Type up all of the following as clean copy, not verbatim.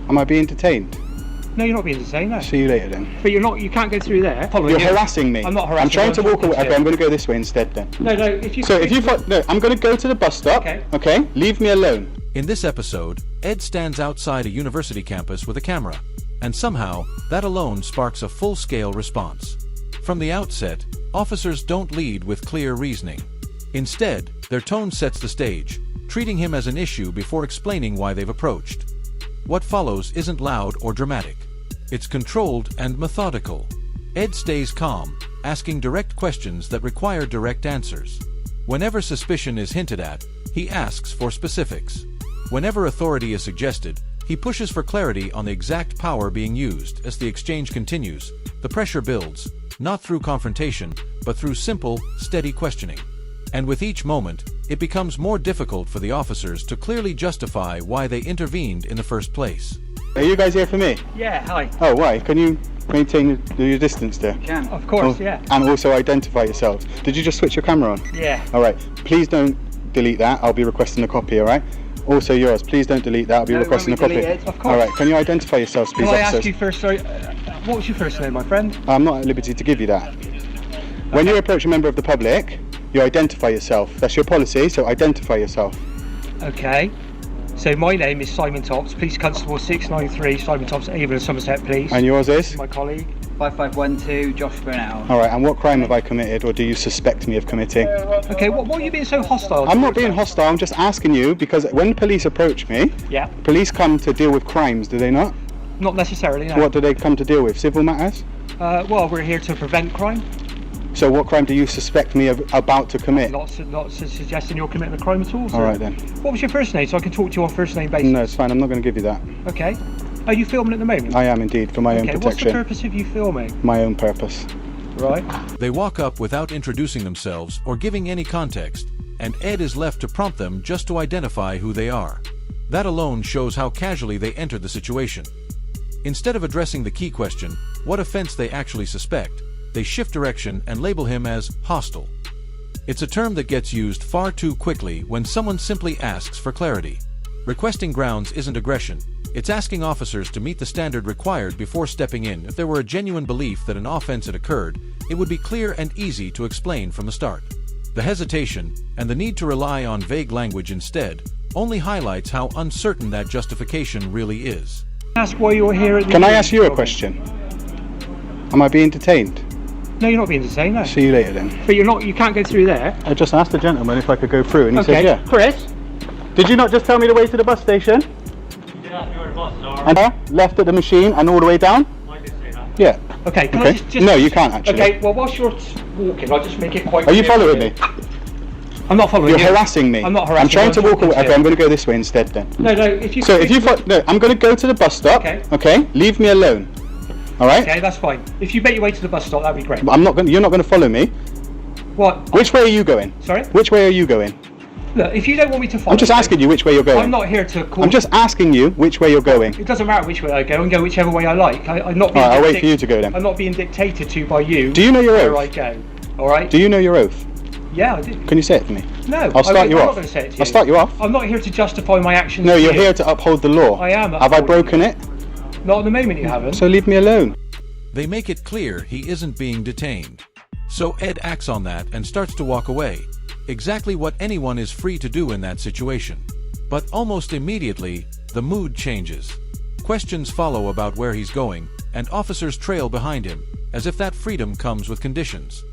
Am I being detained? No, you're not being detained, no. See you later then. But you're not, you can't go through there. You're harassing me. I'm not harassing I'm trying to walk away. you. Okay, I'm going to go this way instead then. No, if you... So if you... No, I'm going to go to the bus stop. Okay? Leave me alone. In this episode, Ed stands outside a university campus with a camera, and somehow, that alone sparks a full-scale response. From the outset, officers don't lead with clear reasoning. Instead, their tone sets the stage, treating him as an issue before explaining why they've approached. What follows isn't loud or dramatic. It's controlled and methodical. Ed stays calm, asking direct questions that require direct answers. Whenever suspicion is hinted at, he asks for specifics. Whenever authority is suggested, he pushes for clarity on the exact power being used. As the exchange continues, the pressure builds, not through confrontation, but through simple, steady questioning. And with each moment, it becomes more difficult for the officers to clearly justify why they intervened in the first place. Are you guys here for me? Yeah, hi. Oh, why? Can you maintain your distance there? Can. Of course, yeah. And also identify yourselves. Did you just switch your camera on? Yeah. Alright, please don't delete that. I'll be requesting a copy, alright? Also yours, please don't delete that. I'll be requesting a copy. Of course. Alright, can you identify yourselves, please, Can I officers? ask you first, sorry, what was your first name, my friend? I'm not at liberty to give you that. When you approach a member of the public, you identify yourself. That's your policy, so identify yourself. Okay. So my name is Simon Tops, Police Constable 693, Simon Tops, Avon, Somerset Police. And yours is? My colleague. 5512, Josh Brunel. Alright, and what crime have I committed, or do you suspect me of committing? Okay, what are you being so hostile? I'm not being hostile, I'm just asking you, because when police approach me, Yeah. police come to deal with crimes, do they not? Not necessarily, no. What do they come to deal with? Civil matters? Well, we're here to prevent crime. So what crime do you suspect me of about to commit? Not suggesting you're committing a crime at all. So. Alright then. What was your first name, so I can talk to you on first name basis? No, it's fine, I'm not going to give you that. Okay. Are you filming at the moment? I am indeed, for my own What's the protection. purpose of you filming? My own purpose. Right. They walk up without introducing themselves or giving any context, and Ed is left to prompt them just to identify who they are. That alone shows how casually they entered the situation. Instead of addressing the key question, what offense they actually suspect, they shift direction and label him as hostile. It's a term that gets used far too quickly when someone simply asks for clarity. Requesting grounds isn't aggression. It's asking officers to meet the standard required before stepping in. If there were a genuine belief that an offense had occurred, it would be clear and easy to explain from the start. The hesitation, and the need to rely on vague language instead, only highlights how uncertain that justification really is. Ask why you're here at the Can I ask you a question? Am I being detained? No, you're not being detained, no. See you later then. But you can't go through there. I just asked the gentleman if I could go through and he Okay, said yeah. Chris? Did you not just tell me the way to the bus station? And left at the machine and all the way down? Yeah. Okay, can Okay. I just... No, you can't actually. Okay, well, whilst you're walking, I'll just make it quite Are you clear following to me? I'm not following You're you. harassing me. I'm not harassing I'm trying you, to I'm walk talking away. to Okay, you. I'm going to go this way instead then. No, if you... So if you... No, I'm going to go to the bus stop. Okay? Leave me alone. Alright? Okay, that's fine. If you make your way to the bus stop, that'd be great. I'm not going. You're not going to follow me. What? Which way are you going? Sorry? Which way are you going? Look, if you don't want me to follow... I'm just asking you which way you're going. I'm not here to call... I'm just asking you which way you're going. It doesn't matter which way I go, and go whichever way I like. I'm not being... Alright, I'll wait for you to go then. I'm not being dictated to by you. Do you know your where oath? I go. Alright? Do you know your oath? Yeah, I do. Can you say it to me? No. I'll start you I'm off. not going to say it to you. I'll start you off. I'm not here to justify my actions. No, to you're you. here to uphold the law. I am Have I upholding broken it? Not at the moment you haven't. So leave me alone. They make it clear he isn't being detained. So Ed acts on that and starts to walk away. Exactly what anyone is free to do in that situation. But almost immediately, the mood changes. Questions follow about where he's going, and officers trail behind him, as if that freedom comes with conditions.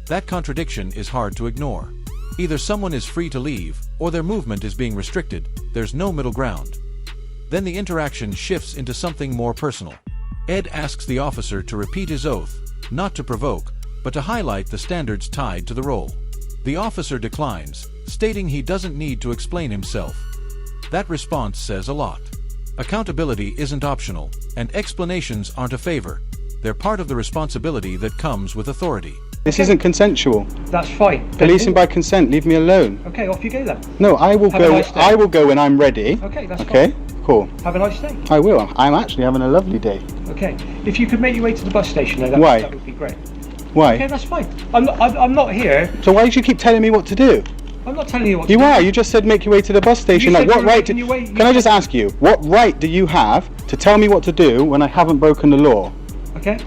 That contradiction is hard to ignore. Either someone is free to leave, or their movement is being restricted. There's no middle ground. Then the interaction shifts into something more personal. Ed asks the officer to repeat his oath, not to provoke, but to highlight the standards tied to the role. The officer declines, stating he doesn't need to explain himself. That response says a lot. Accountability isn't optional, and explanations aren't a favor. They're part of the responsibility that comes with authority. This isn't consensual. That's fine. Policing by consent. Leave me alone. Okay, off you go then. No, I will Have a go. nice day. I will go when I'm ready. Okay, that's Okay. fine. Cool. Have a nice day. I will. I'm actually having a lovely day. Okay. If you could make your way to the bus station, though, Why? that would be great. Why? Okay, that's fine. I'm not here. So why do you keep telling me what to do? I'm not telling you what to You do. are. You just said make your way to the bus station. You Like said what you're right? making your way- Can I just ask you, what right do you have to tell me what to do when I haven't broken the law. Okay.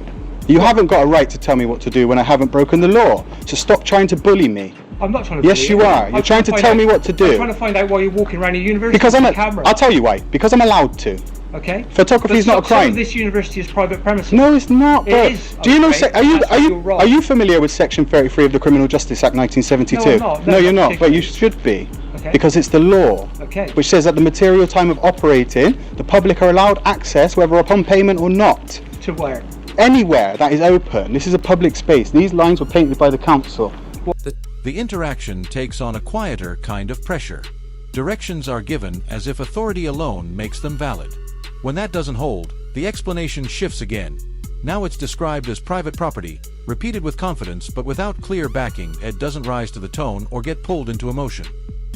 You haven't got a right to tell me what to do when I haven't broken the law. So stop trying to bully me. I'm not trying to. Yes, you are. You're trying to tell me what to do. I'm trying to find out why you're walking around a university Because with a camera. I'll tell you why. Because I'm allowed to. Okay. Photography is not a Some crime. of this university is private premises. No, it's not. It Bro. is. Do you know? Okay, Are you familiar with Section 33 of the Criminal Justice Act 1972? No, I'm not. No, No, you're not not. But you should be. Okay. Because it's the law. Okay. Which says at the material time of operating, the public are allowed access, whether upon payment or not. To where? Anywhere that is open. This is a public space. These lines were painted by the council. The interaction takes on a quieter kind of pressure. Directions are given as if authority alone makes them valid. When that doesn't hold, the explanation shifts again. Now it's described as private property, repeated with confidence but without clear backing. Ed doesn't rise to the tone or get pulled into emotion.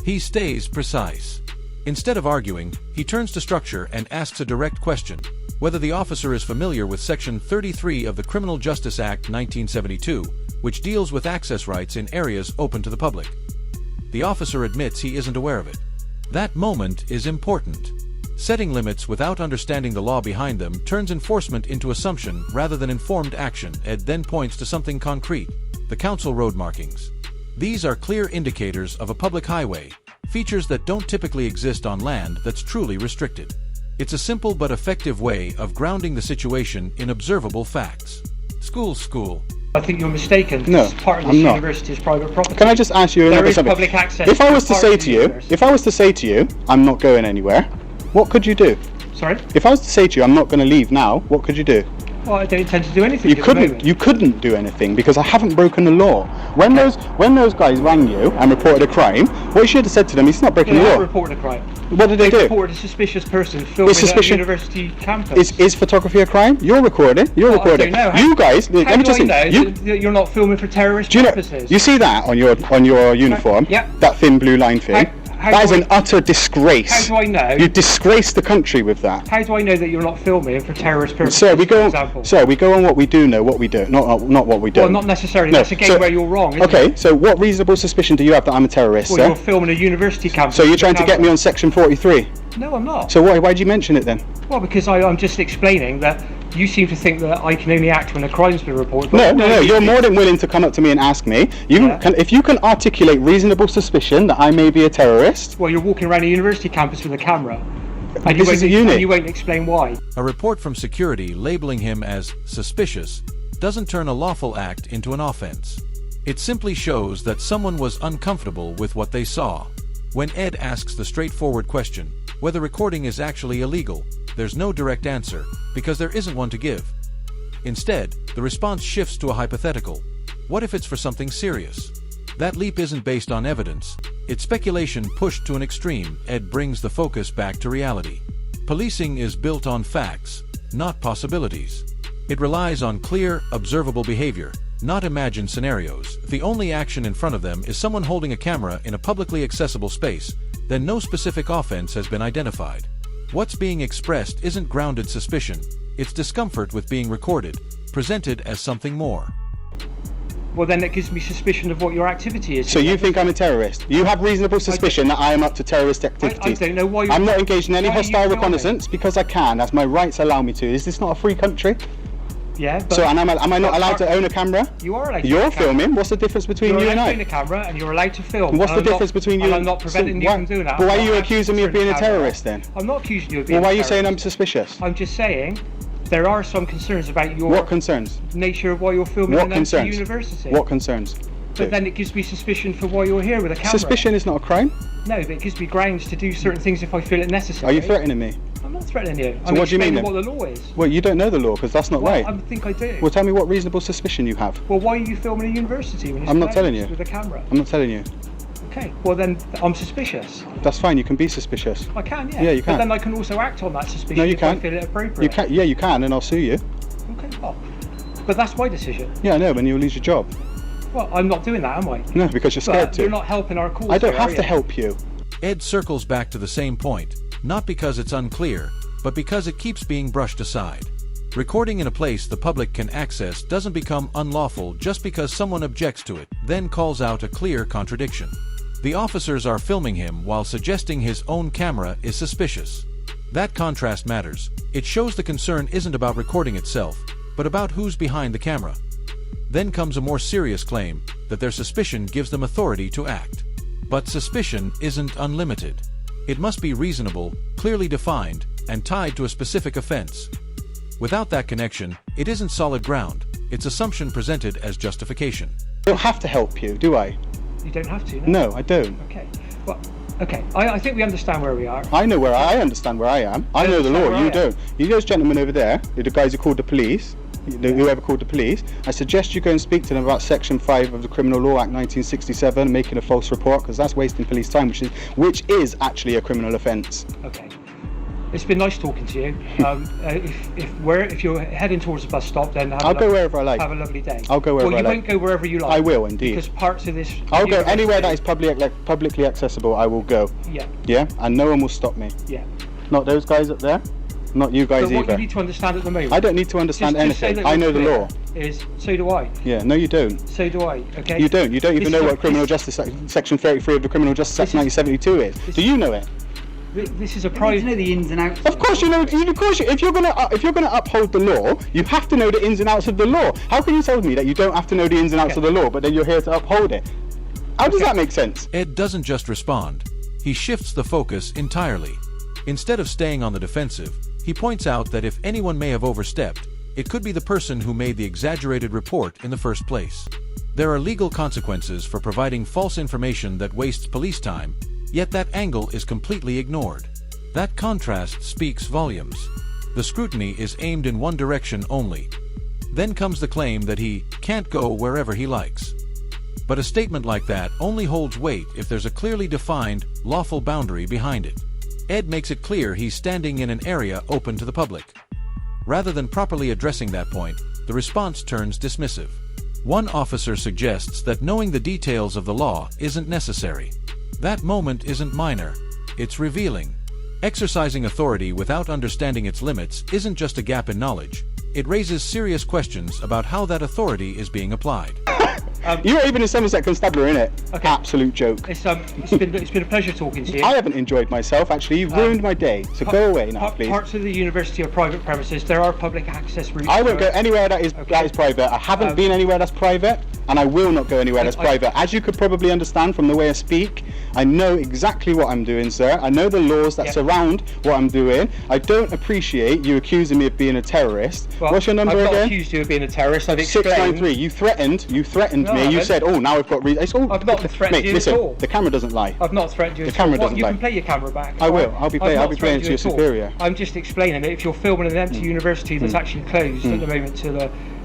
He stays precise. Instead of arguing, he turns to structure and asks a direct question, whether the officer is familiar with Section 33 of the Criminal Justice Act 1972, which deals with access rights in areas open to the public. The officer admits he isn't aware of it. That moment is important. Setting limits without understanding the law behind them turns enforcement into assumption rather than informed action. Ed then points to something concrete, the council road markings. These are clear indicators of a public highway, features that don't typically exist on land that's truly restricted. It's a simple but effective way of grounding the situation in observable facts. School. I think you're mistaken. No, Part of this I'm not. university is private property. Can I just ask you There another is something? public access. If I was to part say of the to you, university. if I was to say to you, I'm not going anywhere, what could you do? Sorry? If I was to say to you, I'm not going to leave now, what could you do? Well, I don't intend to do anything. You at the couldn't. moment. You couldn't do anything because I haven't broken the law. When those guys rang you and reported a crime, what you should have said to them, he's not breaking They the have law. reported a crime. What did they do? Reported a suspicious person filming at a suspicion- university campus. Is photography a crime? You're recording. You're Well, I recording. don't know. You guys, How let me do just I know you, that you're not filming for terrorist do you know? purposes? You see that on your uniform? Yeah. That thin blue line thing. How That is do an utter disgrace. How do I know? You disgrace the country with that. How do I know that you're not filming for terrorist purposes? Sir, we go for on. example? Sir, we go on what we do know, what we do, not what we don't. Well, not necessarily. No, That's again so- where you're wrong. Isn't Okay, It? so what reasonable suspicion do you have that I'm a terrorist, Well, sir? you're filming a university campus. So you're with a trying to get me camera. on Section 43. No, I'm not. So why'd you mention it then? Well, because I'm just explaining that you seem to think that I can only act when a crime's been reported. No. You're more than willing to come up to me and ask me. Yeah. If you can articulate reasonable suspicion that I may be a terrorist. Well, you're walking around a university campus with a camera. And This is a unit. And you won't explain why. A report from security labeling him as suspicious doesn't turn a lawful act into an offense. It simply shows that someone was uncomfortable with what they saw. When Ed asks the straightforward question, whether recording is actually illegal, there's no direct answer, because there isn't one to give. Instead, the response shifts to a hypothetical. What if it's for something serious? That leap isn't based on evidence. It's speculation pushed to an extreme. Ed brings the focus back to reality. Policing is built on facts, not possibilities. It relies on clear, observable behavior, not imagined scenarios. If the only action in front of them is someone holding a camera in a publicly accessible space, then no specific offense has been identified. What's being expressed isn't grounded suspicion, it's discomfort with being recorded, presented as something more. Well, then that gives me suspicion of what your activity is. So you think I'm a terrorist? You have reasonable suspicion that I am up to terrorist activities. I don't know why you're... I'm not engaged in any why are you hostile filming? reconnaissance because I can, as my rights allow me to. Is this not a free country? Yeah, but... So am I not allowed to own a camera? You are allowed to You're own a camera. filming. What's the difference between You're you and allowed to I? own a camera and you're allowed to film. And what's the And I'm difference not- between you and and... I'm not preventing you from doing that. But why I'm are you not accusing me of asking being a for the camera. terrorist then? I'm not accusing you of being Well, why a are you saying I'm terrorist. suspicious? I'm just saying there are some concerns about your What concerns? nature of why you're filming What in empty concerns? university. What concerns? But then it gives me suspicion for why you're here with a camera. Suspicion is not a crime. No, but it gives me grounds to do certain things if I feel it necessary. Are you threatening me? I'm not threatening you. So I'm what do you mean explaining then? what the law is. Well, you don't know the law because that's not Well, right. I think I do. Well, tell me what reasonable suspicion you have. Well, why are you filming a university when it's I'm not closed telling you. with a camera? I'm not telling you. Okay, well then I'm suspicious. That's fine. You can be suspicious. I can, yeah. Yeah, you But can. then I can also act on that suspicion No, you if can't. I feel it appropriate. You can. Yeah, you can, and I'll sue you. Okay, well, but that's my decision. Yeah, I know. When you'll lose your job. Well, I'm not doing that, am I? No, because you're scared But to. you're not helping our cause. I don't here, have are to you? help you. Ed circles back to the same point, not because it's unclear, but because it keeps being brushed aside. Recording in a place the public can access doesn't become unlawful just because someone objects to it, then calls out a clear contradiction. The officers are filming him while suggesting his own camera is suspicious. That contrast matters. It shows the concern isn't about recording itself, but about who's behind the camera. Then comes a more serious claim, that their suspicion gives them authority to act. But suspicion isn't unlimited. It must be reasonable, clearly defined, and tied to a specific offense. Without that connection, it isn't solid ground. It's assumption presented as justification. I don't have to help you, do I? You don't have to. No, I don't. Okay. Well, okay. I think we understand where we are. I know where I understand where I am. I know the law, you don't. You those gentlemen over there, the guys who called the police, whoever called the police, I suggest you go and speak to them about Section 5 of the Criminal Law Act 1967, making a false report, because that's wasting police time, which is actually a criminal offence. Okay. It's been nice talking to you. If you're heading towards the bus stop, then I'll go wherever I like. Have a lovely day. I'll go wherever I like. Well, you won't go wherever you like. I will indeed. Because parts of this. I'll go anywhere that is publicly accessible. I will go. Yeah. Yeah, and no one will stop me. Yeah. Not those guys up there. Not you guys But what either. you need to understand at the moment. I don't need to understand anything. I know the law. So do I. Yeah. No, you don't. So do I. Okay. You don't. You don't even know what Criminal Justice Section 33 of the Criminal Justice Act 1972 is. Do you know it? This is a You private. know the ins and outs. Of course you know. Of course, if you're gonna uphold the law, you have to know the ins and outs of the law. How can you tell me that you don't have to know the ins and outs of the law, but then you're here to uphold it? How does that make sense? Ed doesn't just respond. He shifts the focus entirely. Instead of staying on the defensive, he points out that if anyone may have overstepped, it could be the person who made the exaggerated report in the first place. There are legal consequences for providing false information that wastes police time, yet that angle is completely ignored. That contrast speaks volumes. The scrutiny is aimed in one direction only. Then comes the claim that he can't go wherever he likes. But a statement like that only holds weight if there's a clearly defined, lawful boundary behind it. Ed makes it clear he's standing in an area open to the public. Rather than properly addressing that point, the response turns dismissive. One officer suggests that knowing the details of the law isn't necessary. That moment isn't minor, it's revealing. Exercising authority without understanding its limits isn't just a gap in knowledge, it raises serious questions about how that authority is being applied. You were even in Somerset Constabulary, innit? Okay. Absolute joke. It's been a pleasure talking to you. I haven't enjoyed myself, actually. You've ruined my day. So go away now, please. Parts of the university are private premises. There are public access routes. I won't go anywhere that is private. I haven't been anywhere that's private, and I will not go anywhere that's private. As you could probably understand from the way I speak, I know exactly what I'm doing, sir. I know the laws that surround what I'm doing. I don't appreciate you accusing me of being a terrorist. Well, what's your number I've again? not accused you of being a terrorist. I've explained. 693. You threatened No, me. I You haven't. said, "Oh, now I've got reason." I've not threatened mate, you listen, at all. the camera doesn't lie. I've not threatened you. The at camera all. doesn't You lie. can play your camera back. I will. I'll be playing not to your threatened you at all. superior. I'm just explaining that if you're filming an empty university that's actually closed at the moment,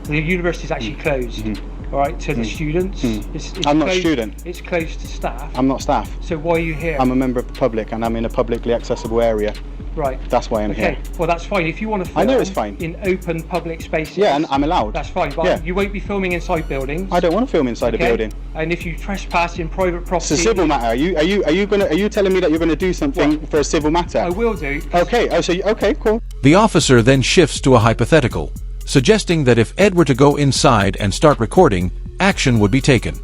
the university is actually closed. All right, to the students. It's I'm not a closed, student. It's closed to staff. I'm not staff. So why are you here? I'm a member of the public, and I'm in a publicly accessible area. Right. That's why I'm Okay. here. Well, that's fine. If you want to film I know it's fine. in open public spaces. Yeah, and I'm allowed. That's fine, but Yeah. you won't be filming inside buildings. I don't want to film inside okay? a building. And if you trespass in private property, It's a civil matter. Are you telling me that you're going to do something for a civil matter? I will do. Okay. Oh, so okay, cool. The officer then shifts to a hypothetical, suggesting that if Ed were to go inside and start recording, action would be taken.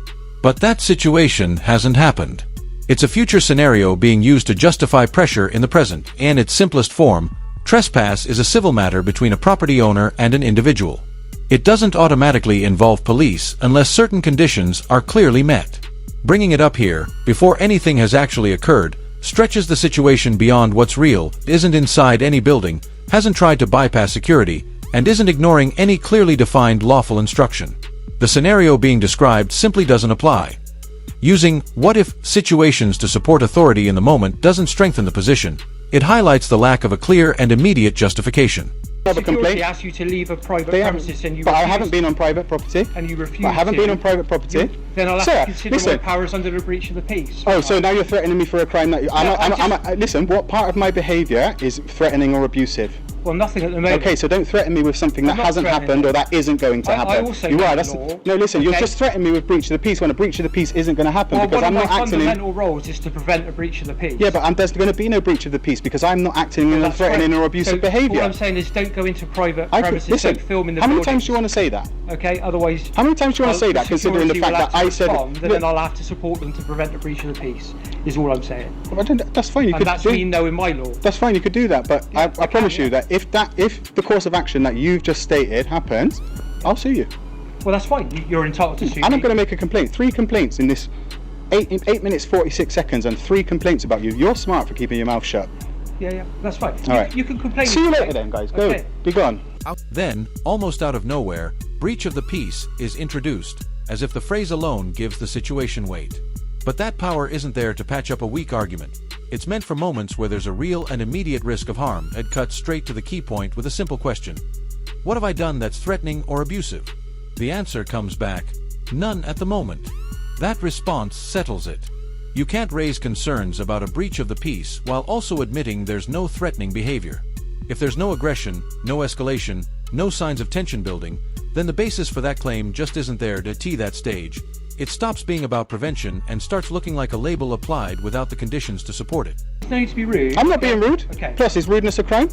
But that situation hasn't happened. It's a future scenario being used to justify pressure in the present. In its simplest form, trespass is a civil matter between a property owner and an individual. It doesn't automatically involve police unless certain conditions are clearly met. Bringing it up here, before anything has actually occurred, stretches the situation beyond what's real, isn't inside any building, hasn't tried to bypass security, and isn't ignoring any clearly defined lawful instruction. The scenario being described simply doesn't apply. Using what-if situations to support authority in the moment doesn't strengthen the position. It highlights the lack of a clear and immediate justification. I have a Security complaint. asks you to leave a private They premises haven't, and you but I refuse, haven't been on private property. and you refuse But I haven't to, been on private property. then I'll have Sir, to consider listen. my powers under the breach of the peace. Oh, so now you're threatening me for a crime that listen, what part of my behaviour is threatening or abusive? Well, nothing at the moment. Okay, so don't threaten me with something that I'm not hasn't threatening happened you. or that isn't going to I happen. also You know are. the That's law, no. Listen, you're okay? just threatening me with breach of the peace when a breach of the peace isn't going to happen Well, because one I'm of not my acting in. fundamental roles is to prevent a breach of the peace. Yeah, but there's going to be no breach of the peace because I'm not acting in a That's threatening right. or abusive So behaviour. All I'm saying is don't go into private I could, premises, listen, don't film in the how many buildings. times do you want to say that? Okay, otherwise... How many times do you want to say that, considering the fact that I said... And then I'll have to support them to prevent a breach of the peace, is all I'm saying. That's fine, you And could that's do... me knowing my law. That's fine, you could do that, but Yeah, I promise you that if the course of action that you've just stated happens, I'll sue you. Well, that's fine. You're entitled to sue And I'm me. going to make a complaint. 3 complaints in this 8 minutes 46 seconds and 3 complaints about you. You're smart for keeping your mouth shut. Yeah, that's fine. All right. You can complain. See you later then, guys. Go. Okay. Be gone. Then, almost out of nowhere, breach of the peace is introduced, as if the phrase alone gives the situation weight. But that power isn't there to patch up a weak argument. It's meant for moments where there's a real and immediate risk of harm. Ed cuts straight to the key point with a simple question. What have I done that's threatening or abusive? The answer comes back, none at the moment. That response settles it. You can't raise concerns about a breach of the peace while also admitting there's no threatening behavior. If there's no aggression, no escalation, no signs of tension building, then the basis for that claim just isn't there to tee that stage. It stops being about prevention and starts looking like a label applied without the conditions to support it. There's no need to be rude. I'm not being rude. Okay. Plus, is rudeness a crime?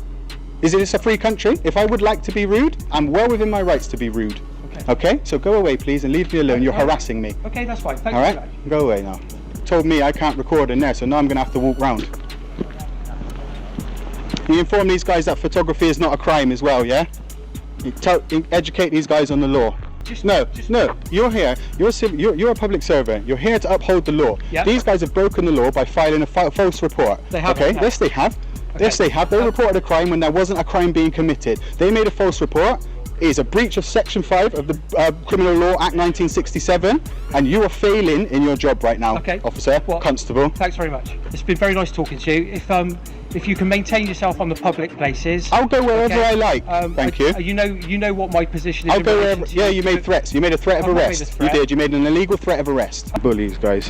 Is it a free country? If I would like to be rude, I'm well within my rights to be rude. Okay? So go away, please, and leave me alone. You're harassing me. Okay, that's fine. Thanks All for right? that. Go away now. Told me I can't record in there, so now I'm going to have to walk round. You inform these guys that photography is not a crime as well, yeah? You educate these guys on the law. No, you're here. You're a public servant. You're here to uphold the law. Yep. These guys have broken the law by filing a false report. They have. Okay? Yes, they have. Okay. Yes, they have. They reported a crime when there wasn't a crime being committed. They made a false report. It is a breach of Section 5 of the Criminal Law Act 1967, and you are failing in your job right now, Okay. officer, Well, constable. Thanks very much. It's been very nice talking to you. If you can maintain yourself on the public places, I'll go wherever okay. I like. Thank you. You know what my position is. I'll in go relation wherever. to Yeah, you made threats. You made a threat of I've not made a arrest. threat. You did. You made an illegal threat of arrest. Bullies, guys.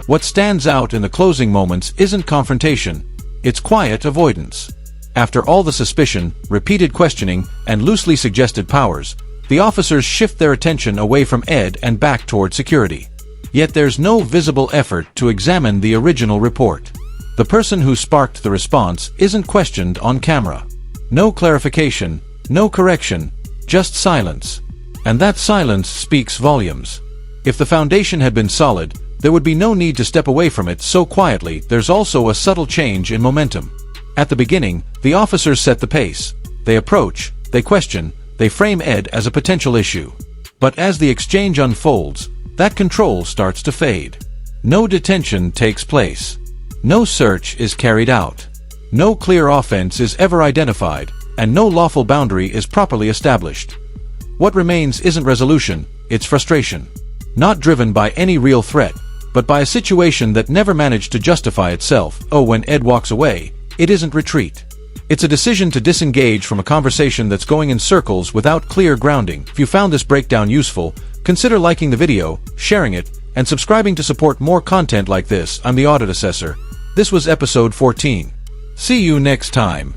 What stands out in the closing moments isn't confrontation, it's quiet avoidance. After all the suspicion, repeated questioning, and loosely suggested powers, the officers shift their attention away from Ed and back toward security. Yet there's no visible effort to examine the original report. The person who sparked the response isn't questioned on camera. No clarification, no correction, just silence. And that silence speaks volumes. If the foundation had been solid, there would be no need to step away from it so quietly. There's also a subtle change in momentum. At the beginning, the officers set the pace. They approach, they question, they frame Ed as a potential issue. But as the exchange unfolds, that control starts to fade. No detention takes place. No search is carried out. No clear offense is ever identified, and no lawful boundary is properly established. What remains isn't resolution, it's frustration. Not driven by any real threat, but by a situation that never managed to justify itself. Oh, when Ed walks away, it isn't retreat. It's a decision to disengage from a conversation that's going in circles without clear grounding. If you found this breakdown useful, consider liking the video, sharing it, and subscribing to support more content like this. I'm the Audit Assessor. This was episode 14. See you next time.